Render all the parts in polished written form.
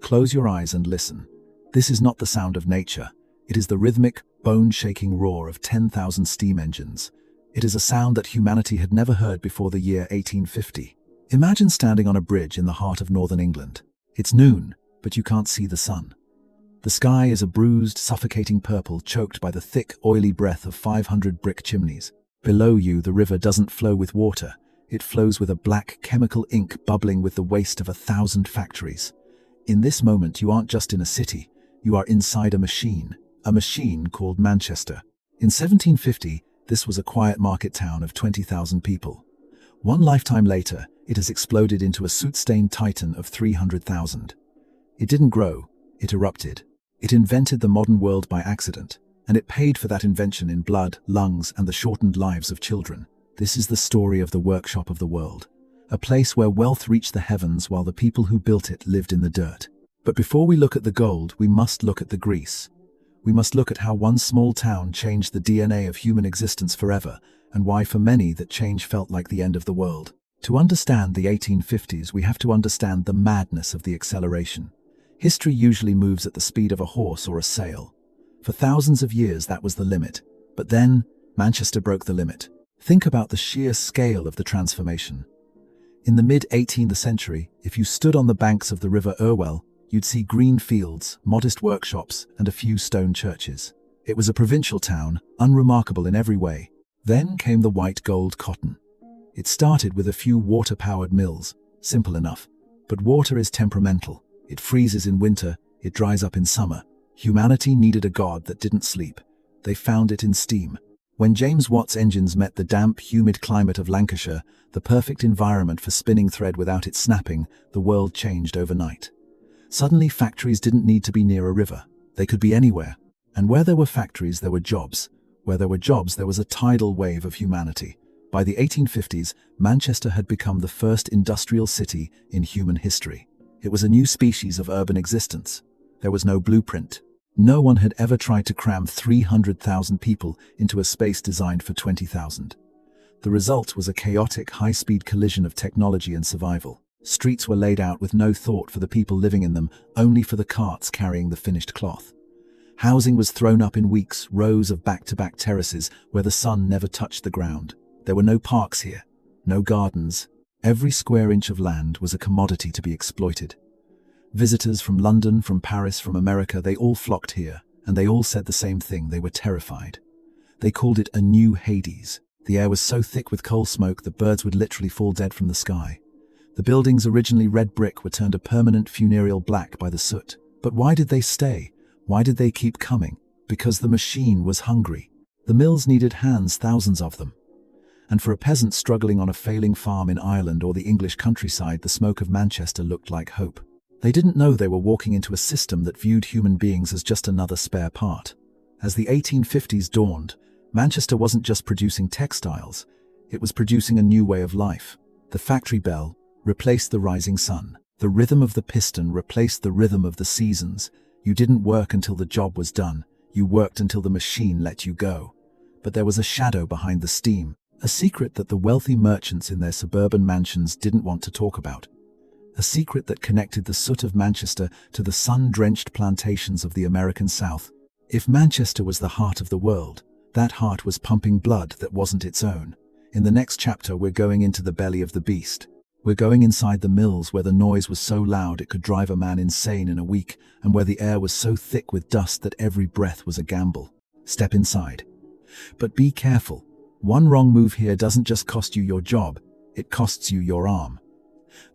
Close your eyes and listen. This is not the sound of nature. It is the rhythmic, bone-shaking roar of 10,000 steam engines. It is a sound that humanity had never heard before the year 1850. Imagine standing on a bridge in the heart of northern England. It's noon, but you can't see the sun. The sky is a bruised, suffocating purple choked by the thick, oily breath of 500 brick chimneys. Below you, the river doesn't flow with water. It flows with a black chemical ink bubbling with the waste of 1,000 factories. In this moment, you aren't just in a city. You are inside a machine called Manchester. In 1750, this was a quiet market town of 20,000 people. One lifetime later, it has exploded into a soot-stained titan of 300,000. It didn't grow, it erupted. It invented the modern world by accident, and it paid for that invention in blood, lungs, and the shortened lives of children. This is the story of the workshop of the world, a place where wealth reached the heavens while the people who built it lived in the dirt. But before we look at the gold, we must look at the grease. We must look at how one small town changed the DNA of human existence forever, and why for many that change felt like the end of the world. To understand the 1850s, we have to understand the madness of the acceleration. History usually moves at the speed of a horse or a sail. For thousands of years, that was the limit. But then, Manchester broke the limit. Think about the sheer scale of the transformation. In the mid-18th century, if you stood on the banks of the River Irwell, you'd see green fields, modest workshops, and a few stone churches. It was a provincial town, unremarkable in every way. Then came the white gold cotton. It started with a few water-powered mills, simple enough. But water is temperamental. It freezes in winter, it dries up in summer. Humanity needed a god that didn't sleep. They found it in steam. When James Watt's engines met the damp, humid climate of Lancashire, the perfect environment for spinning thread without it snapping, the world changed overnight. Suddenly, factories didn't need to be near a river. They could be anywhere. And where there were factories, there were jobs. Where there were jobs, there was a tidal wave of humanity. By the 1850s, Manchester had become the first industrial city in human history. It was a new species of urban existence. There was no blueprint. No one had ever tried to cram 300,000 people into a space designed for 20,000. The result was a chaotic, high-speed collision of technology and survival. Streets were laid out with no thought for the people living in them, only for the carts carrying the finished cloth. Housing was thrown up in weeks, rows of back-to-back terraces where the sun never touched the ground. There were no parks here, no gardens. Every square inch of land was a commodity to be exploited. Visitors from London, from Paris, from America, they all flocked here, and they all said the same thing: they were terrified. They called it a new Hades. The air was so thick with coal smoke that birds would literally fall dead from the sky. The buildings, originally red brick, were turned a permanent funereal black by the soot. But why did they stay? Why did they keep coming? Because the machine was hungry. The mills needed hands, thousands of them. And for a peasant struggling on a failing farm in Ireland or the English countryside, the smoke of Manchester looked like hope. They didn't know they were walking into a system that viewed human beings as just another spare part. As the 1850s dawned, Manchester wasn't just producing textiles, it was producing a new way of life. The factory bell replaced the rising sun. The rhythm of the piston replaced the rhythm of the seasons. You didn't work until the job was done. You worked until the machine let you go. But there was a shadow behind the steam, a secret that the wealthy merchants in their suburban mansions didn't want to talk about. A secret that connected the soot of Manchester to the sun-drenched plantations of the American South. If Manchester was the heart of the world, that heart was pumping blood that wasn't its own. In the next chapter, we're going into the belly of the beast. We're going inside the mills where the noise was so loud it could drive a man insane in a week, and where the air was so thick with dust that every breath was a gamble. Step inside. But be careful. One wrong move here doesn't just cost you your job, it costs you your arm.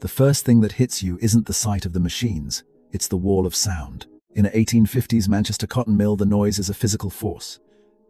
The first thing that hits you isn't the sight of the machines, it's the wall of sound. In an 1850s Manchester cotton mill, the noise is a physical force.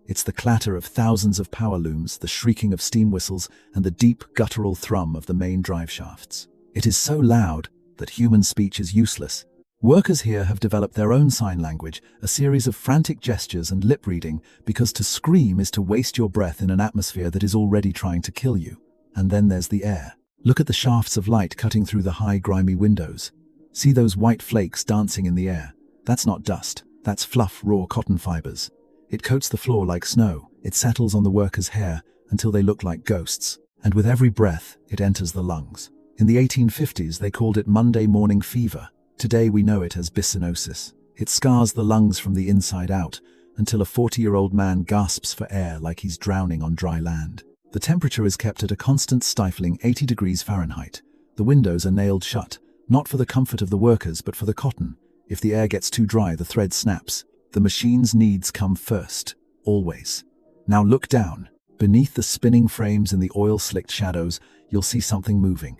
It's the clatter of thousands of power looms, the shrieking of steam whistles, and the deep guttural thrum of the main drive shafts. It is so loud that human speech is useless. Workers here have developed their own sign language, a series of frantic gestures and lip reading, because to scream is to waste your breath in an atmosphere that is already trying to kill you. And then there's the air. Look at the shafts of light cutting through the high, grimy windows. See those white flakes dancing in the air. That's not dust, that's fluff, raw cotton fibers. It coats the floor like snow. It settles on the workers' hair until they look like ghosts. And with every breath, it enters the lungs. In the 1850s, they called it Monday morning fever. Today we know it as bisonosis. It scars the lungs from the inside out until a 40-year-old man gasps for air like he's drowning on dry land. The temperature is kept at a constant stifling 80 degrees Fahrenheit. The windows are nailed shut, not for the comfort of the workers but for the cotton. If the air gets too dry, the thread snaps. The machine's needs come first, always. Now look down. Beneath the spinning frames and the oil-slicked shadows, you'll see something moving.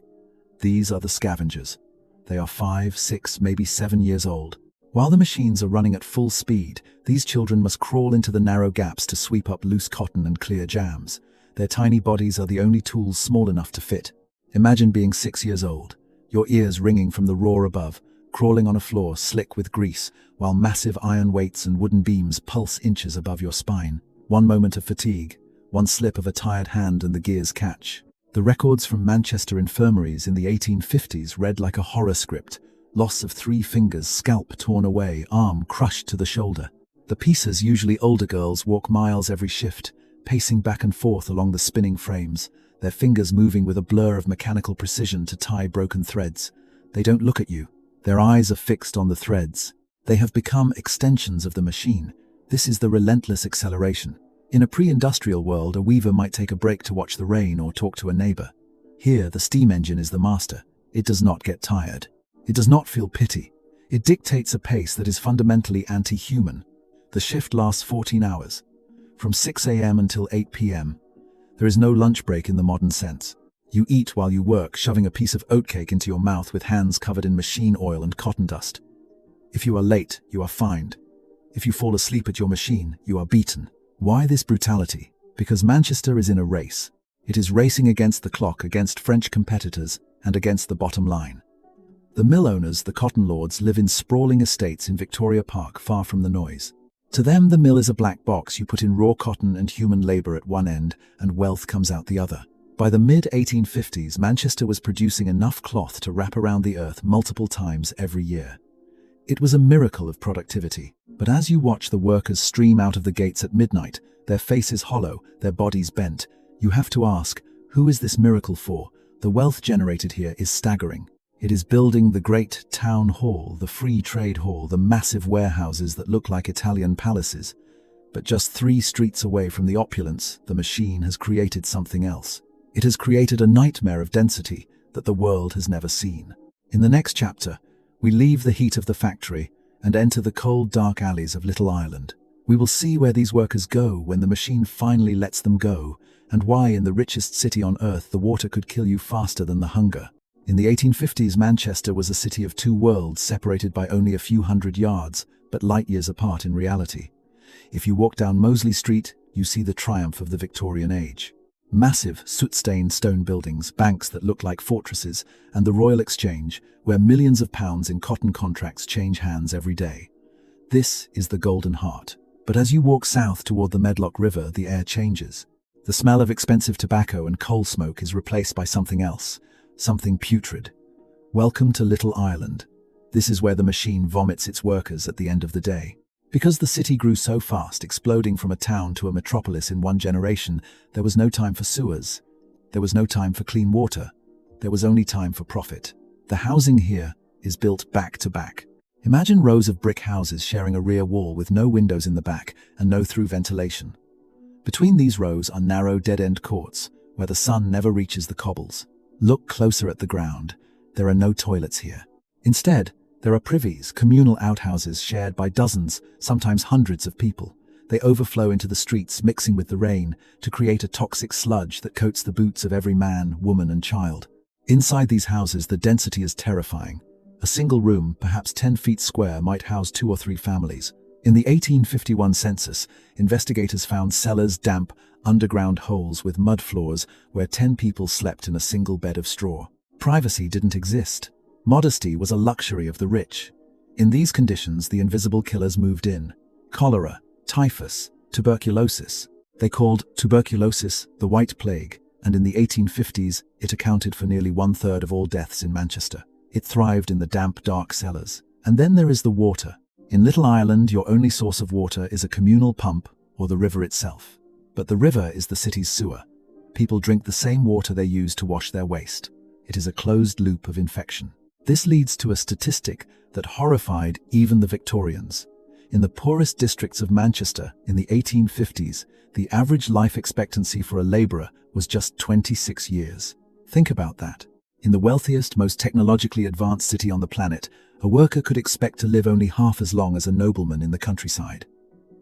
These are the scavengers. They are 5, 6, maybe 7 years old. While the machines are running at full speed, these children must crawl into the narrow gaps to sweep up loose cotton and clear jams. Their tiny bodies are the only tools small enough to fit. Imagine being 6 years old, your ears ringing from the roar above, crawling on a floor slick with grease, while massive iron weights and wooden beams pulse inches above your spine. One moment of fatigue, one slip of a tired hand and the gears catch. The records from Manchester infirmaries in the 1850s read like a horror script. Loss of 3 fingers, scalp torn away, arm crushed to the shoulder. The piecers, usually older girls, walk miles every shift, pacing back and forth along the spinning frames, their fingers moving with a blur of mechanical precision to tie broken threads. They don't look at you. Their eyes are fixed on the threads. They have become extensions of the machine. This is the relentless acceleration. In a pre-industrial world, a weaver might take a break to watch the rain or talk to a neighbor. Here, the steam engine is the master. It does not get tired. It does not feel pity. It dictates a pace that is fundamentally anti-human. The shift lasts 14 hours, from 6 a.m. until 8 p.m. There is no lunch break in the modern sense. You eat while you work, shoving a piece of oatcake into your mouth with hands covered in machine oil and cotton dust. If you are late, you are fined. If you fall asleep at your machine, you are beaten. Why this brutality? Because Manchester is in a race. It is racing against the clock, against French competitors, and against the bottom line. The mill owners, the cotton lords, live in sprawling estates in Victoria Park, far from the noise. To them, the mill is a black box. You put in raw cotton and human labor at one end, and wealth comes out the other. By the mid-1850s, Manchester was producing enough cloth to wrap around the earth multiple times every year. It was a miracle of productivity. But as you watch the workers stream out of the gates at midnight, their faces hollow, their bodies bent, you have to ask, who is this miracle for? The wealth generated here is staggering. It is building the great town hall, the free trade hall, the massive warehouses that look like Italian palaces. But just 3 streets away from the opulence, the machine has created something else. It has created a nightmare of density that the world has never seen. In the next chapter, we leave the heat of the factory and enter the cold, dark alleys of Little Ireland. We will see where these workers go when the machine finally lets them go, and why in the richest city on earth the water could kill you faster than the hunger. In the 1850s, Manchester was a city of 2 worlds, separated by only a few hundred yards, but light years apart in reality. If you walk down Mosley Street, you see the triumph of the Victorian age. Massive, soot-stained stone buildings, banks that look like fortresses, and the Royal Exchange, where millions of pounds in cotton contracts change hands every day. This is the Golden Heart. But as you walk south toward the Medlock River, the air changes. The smell of expensive tobacco and coal smoke is replaced by something else, something putrid. Welcome to Little Ireland. This is where the machine vomits its workers at the end of the day. Because the city grew so fast, exploding from a town to a metropolis in one generation, there was no time for sewers. There was no time for clean water. There was only time for profit. The housing here is built back to back. Imagine rows of brick houses sharing a rear wall with no windows in the back and no through ventilation. Between these rows are narrow dead-end courts where the sun never reaches the cobbles. Look closer at the ground. There are no toilets here. Instead, there are privies, communal outhouses shared by dozens, sometimes hundreds of people. They overflow into the streets, mixing with the rain, to create a toxic sludge that coats the boots of every man, woman, and child. Inside these houses, the density is terrifying. A single room, perhaps 10 feet square, might house 2 or 3 families. In the 1851 census, investigators found cellars, damp, underground holes with mud floors where 10 people slept in a single bed of straw. Privacy didn't exist. Modesty was a luxury of the rich. In these conditions, the invisible killers moved in. Cholera, typhus, tuberculosis. They called tuberculosis the White Plague, and in the 1850s, it accounted for nearly 1/3 of all deaths in Manchester. It thrived in the damp, dark cellars. And then there is the water. In Little Ireland, your only source of water is a communal pump or the river itself. But the river is the city's sewer. People drink the same water they use to wash their waste. It is a closed loop of infection. This leads to a statistic that horrified even the Victorians. In the poorest districts of Manchester in the 1850s, the average life expectancy for a labourer was just 26 years. Think about that. In the wealthiest, most technologically advanced city on the planet, a worker could expect to live only half as long as a nobleman in the countryside.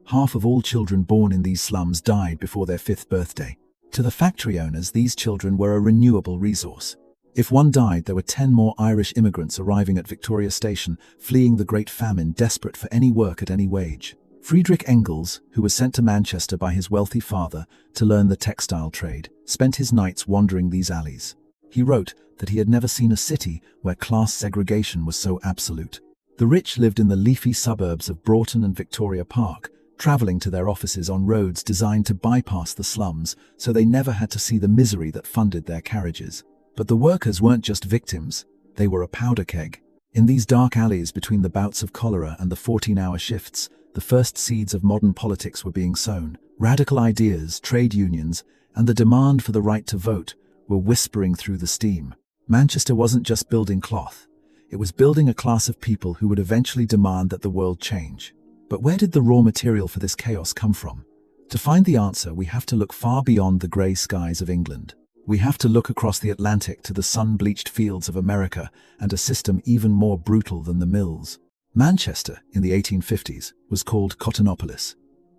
Half of all children born in these slums died before their 5th birthday. To the factory owners, these children were a renewable resource. If one died, there were 10 more Irish immigrants arriving at Victoria Station, fleeing the Great Famine, desperate for any work at any wage. Friedrich Engels, who was sent to Manchester by his wealthy father to learn the textile trade, spent his nights wandering these alleys. He wrote that he had never seen a city where class segregation was so absolute. The rich lived in the leafy suburbs of Broughton and Victoria Park, travelling to their offices on roads designed to bypass the slums, so they never had to see the misery that funded their carriages. But the workers weren't just victims, they were a powder keg. In these dark alleys between the bouts of cholera and the 14-hour shifts, the first seeds of modern politics were being sown. Radical ideas, trade unions, and the demand for the right to vote were whispering through the steam. Manchester wasn't just building cloth, it was building a class of people who would eventually demand that the world change. But where did the raw material for this chaos come from? To find the answer, we have to look far beyond the grey skies of England. We have to look across the Atlantic to the sun-bleached fields of America and a system even more brutal than the mills. Manchester, in the 1850s, was called Cottonopolis.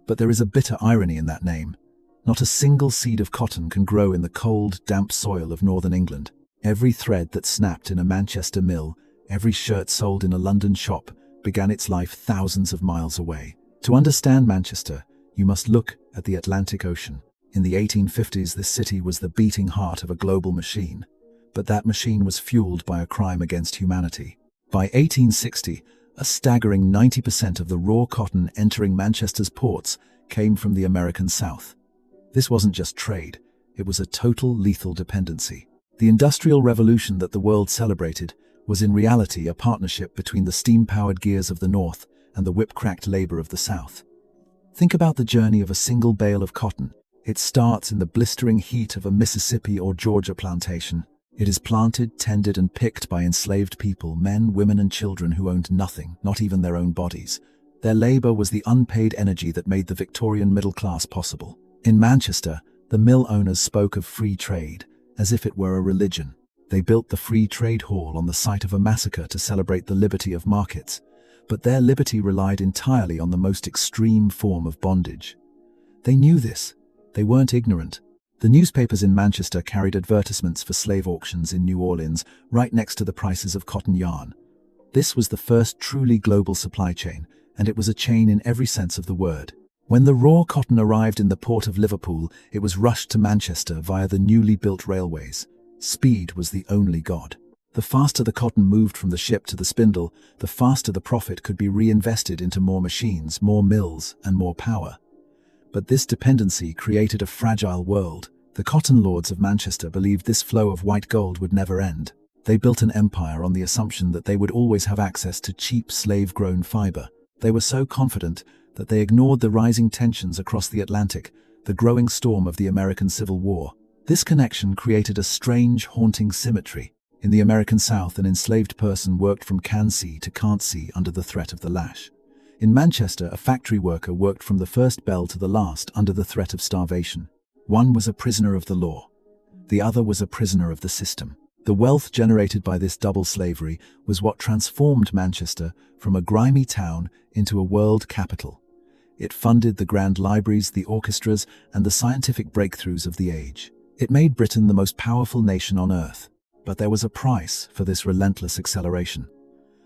But there is a bitter irony in that name. Not a single seed of cotton can grow in the cold, damp soil of northern England. Every thread that snapped in a Manchester mill, every shirt sold in a London shop, began its life thousands of miles away. To understand Manchester, you must look at the Atlantic Ocean. In the 1850s, this city was the beating heart of a global machine. But that machine was fueled by a crime against humanity. By 1860, a staggering 90% of the raw cotton entering Manchester's ports came from the American South. This wasn't just trade, it was a total lethal dependency. The Industrial Revolution that the world celebrated was in reality a partnership between the steam-powered gears of the North and the whip-cracked labor of the South. Think about the journey of a single bale of cotton. It starts in the blistering heat of a Mississippi or Georgia plantation. It is planted, tended, and picked by enslaved people, men, women, and children who owned nothing, not even their own bodies. Their labor was the unpaid energy that made the Victorian middle class possible. In Manchester, the mill owners spoke of free trade, as if it were a religion. They built the Free Trade Hall on the site of a massacre to celebrate the liberty of markets. But their liberty relied entirely on the most extreme form of bondage. They knew this. They weren't ignorant. The newspapers in Manchester carried advertisements for slave auctions in New Orleans right next to the prices of cotton yarn. This was the first truly global supply chain, and it was a chain in every sense of the word. When the raw cotton arrived in the port of Liverpool, it was rushed to Manchester via the newly built railways. Speed was the only god. The faster the cotton moved from the ship to the spindle, the faster the profit could be reinvested into more machines, more mills, and more power. But this dependency created a fragile world. The cotton lords of Manchester believed this flow of white gold would never end. They built an empire on the assumption that they would always have access to cheap slave-grown fiber. They were so confident that they ignored the rising tensions across the Atlantic, the growing storm of the American Civil War. This connection created a strange, haunting symmetry. In the American South, an enslaved person worked from can see to can't see under the threat of the lash. In Manchester, a factory worker worked from the first bell to the last under the threat of starvation. One was a prisoner of the law. The other was a prisoner of the system. The wealth generated by this double slavery was what transformed Manchester from a grimy town into a world capital. It funded the grand libraries, the orchestras, and the scientific breakthroughs of the age. It made Britain the most powerful nation on earth. But there was a price for this relentless acceleration.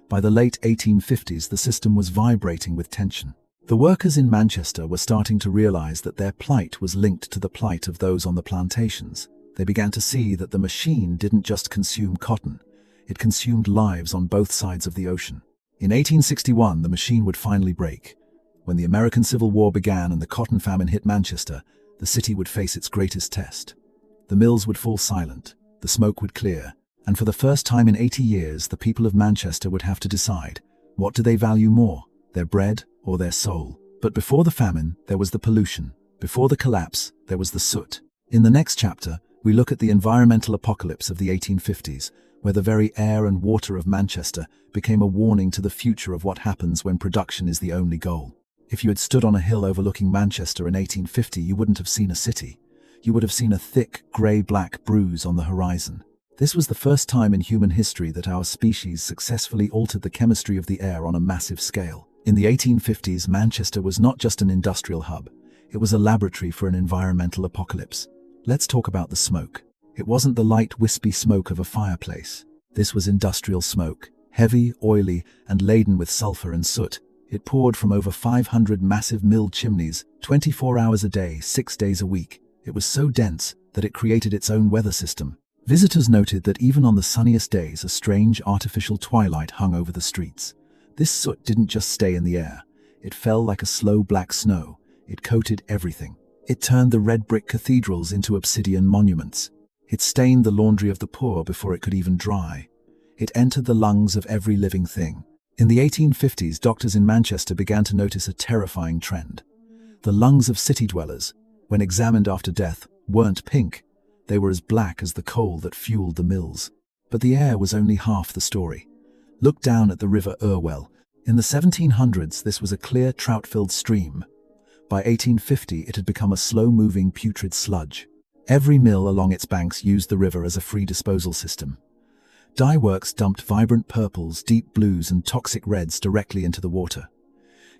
By the late 1850s, the system was vibrating with tension. The workers in Manchester were starting to realize that their plight was linked to the plight of those on the plantations. They began to see that the machine didn't just consume cotton, it consumed lives on both sides of the ocean. In 1861, the machine would finally break. When the American Civil War began and the cotton famine hit Manchester, the city would face its greatest test. The mills would fall silent, the smoke would clear, and for the first time in 80 years, the people of Manchester would have to decide, what do they value more, their bread or their soul? But before the famine, there was the pollution. Before the collapse, there was the soot. In the next chapter, we look at the environmental apocalypse of the 1850s, where the very air and water of Manchester became a warning to the future of what happens when production is the only goal. If you had stood on a hill overlooking Manchester in 1850, you wouldn't have seen a city. You would have seen a thick, grey-black bruise on the horizon. This was the first time in human history that our species successfully altered the chemistry of the air on a massive scale. In the 1850s, Manchester was not just an industrial hub. It was a laboratory for an environmental apocalypse. Let's talk about the smoke. It wasn't the light, wispy smoke of a fireplace. This was industrial smoke, heavy, oily, and laden with sulfur and soot. It poured from over 500 massive mill chimneys, 24 hours a day, 6 days a week. It was so dense that it created its own weather system. Visitors noted that even on the sunniest days, a strange artificial twilight hung over the streets. This soot didn't just stay in the air. It fell like a slow black snow. It coated everything. It turned the red brick cathedrals into obsidian monuments. It stained the laundry of the poor before it could even dry. It entered the lungs of every living thing. In the 1850s, doctors in Manchester began to notice a terrifying trend. The lungs of city dwellers, when examined after death, weren't pink. They were as black as the coal that fueled the mills. But the air was only half the story. Look down at the River Irwell. In the 1700s, this was a clear, trout-filled stream. By 1850, it had become a slow-moving, putrid sludge. Every mill along its banks used the river as a free disposal system. Dye works dumped vibrant purples, deep blues, and toxic reds directly into the water.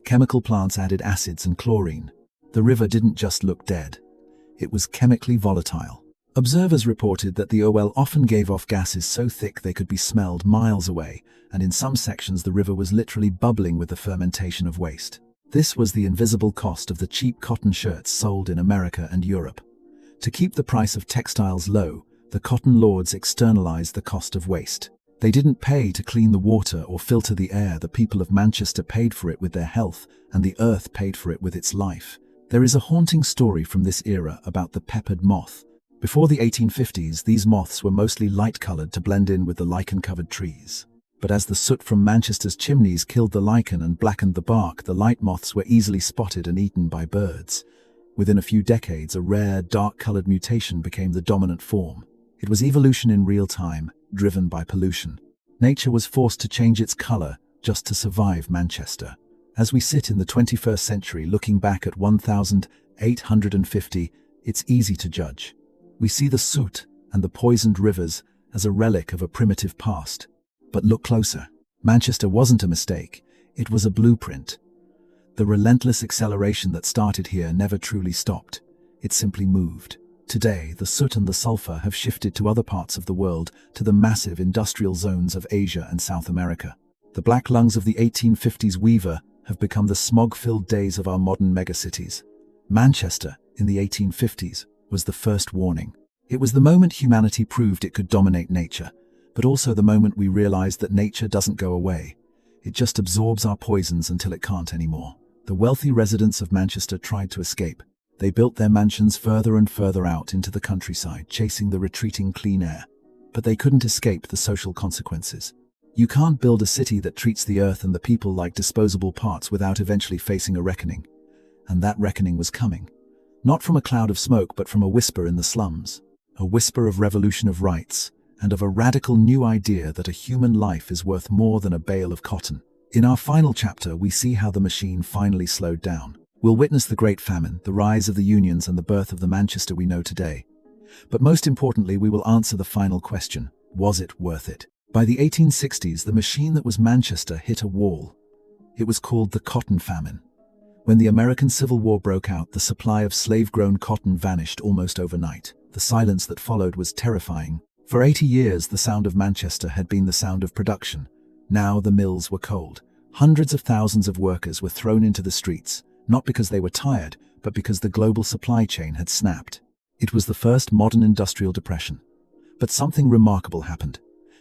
Chemical plants added acids and chlorine. The river didn't just look dead. It was chemically volatile. Observers reported that the Irwell often gave off gases so thick they could be smelled miles away, and in some sections the river was literally bubbling with the fermentation of waste. This was the invisible cost of the cheap cotton shirts sold in America and Europe. To keep the price of textiles low, the cotton lords externalized the cost of waste. They didn't pay to clean the water or filter the air. The people of Manchester paid for it with their health, and the earth paid for it with its life. There is a haunting story from this era about the peppered moth. Before the 1850s, these moths were mostly light-colored to blend in with the lichen-covered trees. But as the soot from Manchester's chimneys killed the lichen and blackened the bark, the light moths were easily spotted and eaten by birds. Within a few decades, a rare, dark-colored mutation became the dominant form. It was evolution in real time, driven by pollution. Nature was forced to change its color just to survive Manchester. As we sit in the 21st century looking back at 1850, it's easy to judge. We see the soot and the poisoned rivers as a relic of a primitive past. But look closer. Manchester wasn't a mistake. It was a blueprint. The relentless acceleration that started here never truly stopped. It simply moved. Today, the soot and the sulfur have shifted to other parts of the world, to the massive industrial zones of Asia and South America. The black lungs of the 1850s weaver have become the smog-filled days of our modern megacities. Manchester, in the 1850s, was the first warning. It was the moment humanity proved it could dominate nature, but also the moment we realized that nature doesn't go away. It just absorbs our poisons until it can't anymore. The wealthy residents of Manchester tried to escape. They built their mansions further and further out into the countryside, chasing the retreating clean air. But they couldn't escape the social consequences. You can't build a city that treats the earth and the people like disposable parts without eventually facing a reckoning. And that reckoning was coming. Not from a cloud of smoke, but from a whisper in the slums. A whisper of revolution of rights, and of a radical new idea that a human life is worth more than a bale of cotton. In our final chapter, we see how the machine finally slowed down. We'll witness the Great Famine, the rise of the unions, and the birth of the Manchester we know today. But most importantly, we will answer the final question: was it worth it? By the 1860s, the machine that was Manchester hit a wall. It was called the Cotton Famine. When the American Civil War broke out, the supply of slave-grown cotton vanished almost overnight. The silence that followed was terrifying. For 80 years, the sound of Manchester had been the sound of production. Now the mills were cold. Hundreds of thousands of workers were thrown into the streets, not because they were tired, but because the global supply chain had snapped. It was the first modern industrial depression. But something remarkable happened.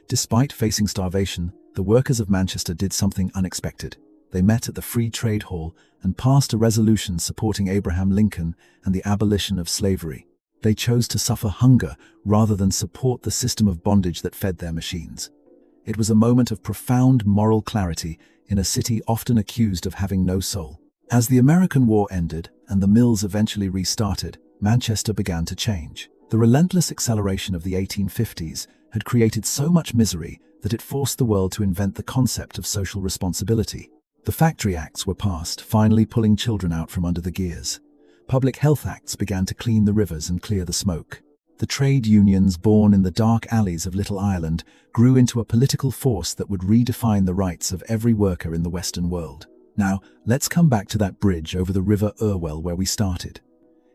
Despite facing starvation, the workers of Manchester did something unexpected. They met at the Free Trade Hall and passed a resolution supporting Abraham Lincoln and the abolition of slavery. They chose to suffer hunger rather than support the system of bondage that fed their machines. It was a moment of profound moral clarity in a city often accused of having no soul. As the American War ended and the mills eventually restarted, Manchester began to change. The relentless acceleration of the 1850s had created so much misery that it forced the world to invent the concept of social responsibility. The Factory Acts were passed, finally pulling children out from under the gears. Public health acts began to clean the rivers and clear the smoke. The trade unions, born in the dark alleys of Little Ireland, grew into a political force that would redefine the rights of every worker in the Western world. Now, let's come back to that bridge over the River Irwell where we started.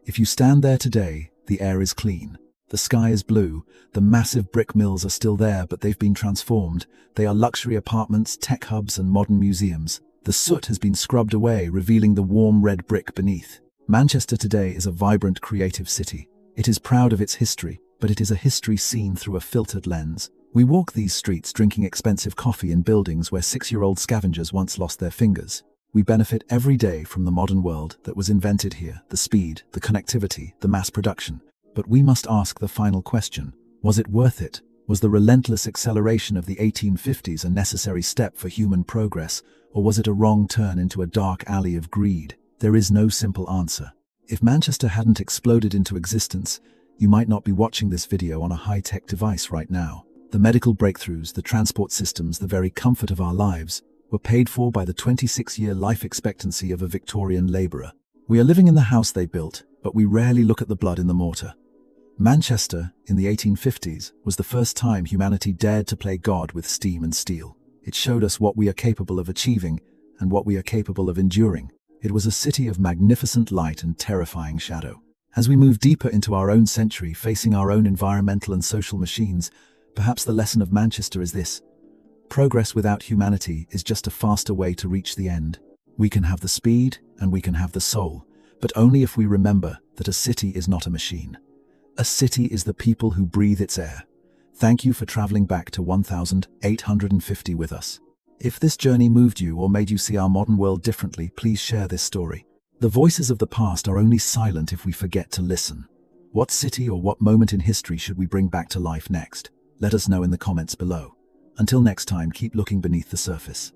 If you stand there today, the air is clean. The sky is blue. The massive brick mills are still there, but they've been transformed. They are luxury apartments, tech hubs, and modern museums. The soot has been scrubbed away, revealing the warm red brick beneath. Manchester today is a vibrant, creative city. It is proud of its history, but it is a history seen through a filtered lens. We walk these streets drinking expensive coffee in buildings where 6-year-old scavengers once lost their fingers. We benefit every day from the modern world that was invented here, the speed, the connectivity, the mass production. But we must ask the final question. Was it worth it? Was the relentless acceleration of the 1850s a necessary step for human progress, or was it a wrong turn into a dark alley of greed? There is no simple answer. If Manchester hadn't exploded into existence, you might not be watching this video on a high-tech device right now. The medical breakthroughs, the transport systems, the very comfort of our lives were paid for by the 26-year life expectancy of a Victorian labourer. We are living in the house they built, but we rarely look at the blood in the mortar. Manchester, in the 1850s, was the first time humanity dared to play God with steam and steel. It showed us what we are capable of achieving and what we are capable of enduring. It was a city of magnificent light and terrifying shadow. As we move deeper into our own century, facing our own environmental and social machines, perhaps the lesson of Manchester is this: progress without humanity is just a faster way to reach the end. We can have the speed and we can have the soul, but only if we remember that a city is not a machine. A city is the people who breathe its air. Thank you for traveling back to 1850 with us. If this journey moved you or made you see our modern world differently, please share this story. The voices of the past are only silent if we forget to listen. What city or what moment in history should we bring back to life next? Let us know in the comments below. Until next time, keep looking beneath the surface.